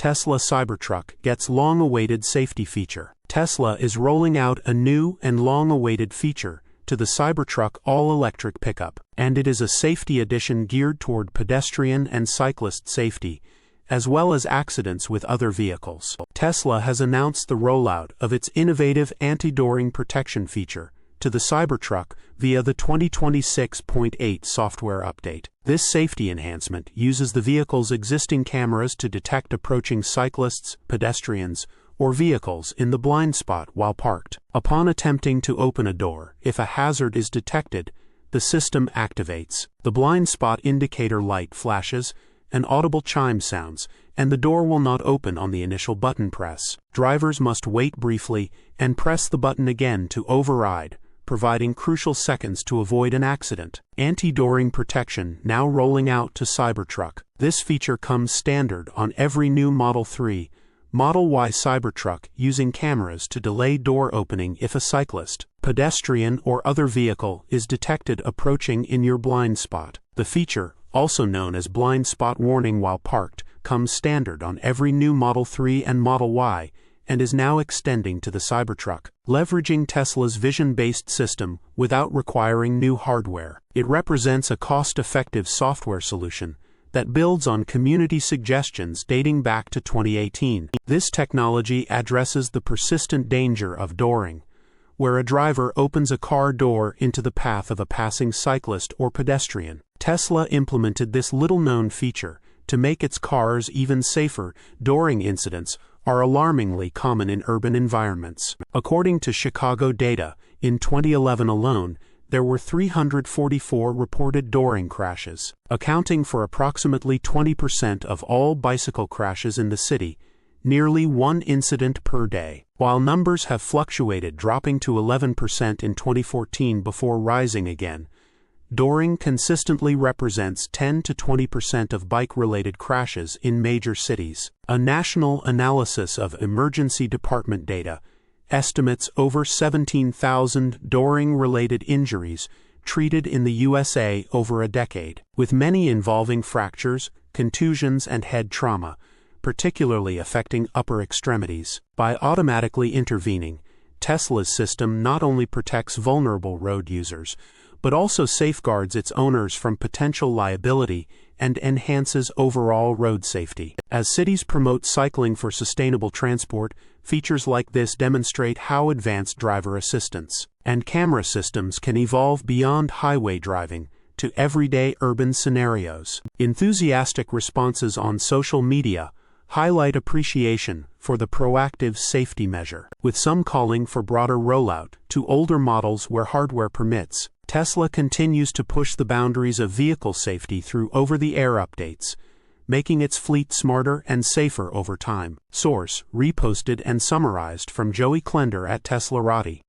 Tesla Cybertruck gets long-awaited safety feature. Tesla is rolling out a new and long-awaited feature to the Cybertruck all-electric pickup, and it is a safety edition geared toward pedestrian and cyclist safety, as well as accidents with other vehicles. Tesla has announced the rollout of its innovative anti-dooring protection feature to the Cybertruck via the 2026.8 software update. This safety enhancement uses the vehicle's existing cameras to detect approaching cyclists, pedestrians, or vehicles in the blind spot while parked. Upon attempting to open a door, if a hazard is detected, the system activates. The blind spot indicator light flashes, an audible chime sounds, and the door will not open on the initial button press. Drivers must wait briefly and press the button again to override, providing crucial seconds to avoid an accident. Anti-dooring protection now rolling out to Cybertruck. This feature comes standard on every new Model 3, Model Y Cybertruck, using cameras to delay door opening if a cyclist, pedestrian, or other vehicle is detected approaching in your blind spot. The feature, also known as blind spot warning while parked, comes standard on every new Model 3 and Model Y, and is now extending to the Cybertruck. Leveraging Tesla's vision-based system without requiring new hardware, it represents a cost-effective software solution that builds on community suggestions dating back to 2018. This technology addresses the persistent danger of dooring, where a driver opens a car door into the path of a passing cyclist or pedestrian. Tesla implemented this little-known feature to make its cars even safer. Dooring incidents are alarmingly common in urban environments. According to Chicago data, in 2011 alone, there were 344 reported dooring crashes, accounting for approximately 20% of all bicycle crashes in the city, nearly one incident per day. While numbers have fluctuated, dropping to 11% in 2014 before rising again, dooring consistently represents 10 to 20% of bike-related crashes in major cities. A national analysis of emergency department data estimates over 17,000 dooring-related injuries treated in the USA over a decade, with many involving fractures, contusions, and head trauma, particularly affecting upper extremities. By automatically intervening, Tesla's system not only protects vulnerable road users, but also safeguards its owners from potential liability and enhances overall road safety. As cities promote cycling for sustainable transport, features like this demonstrate how advanced driver assistance and camera systems can evolve beyond highway driving to everyday urban scenarios. Enthusiastic responses on social media highlight appreciation for the proactive safety measure, with some calling for broader rollout to older models where hardware permits. Tesla continues to push the boundaries of vehicle safety through over-the-air updates, making its fleet smarter and safer over time. Source: reposted and summarized from Joey Klender at teslarati.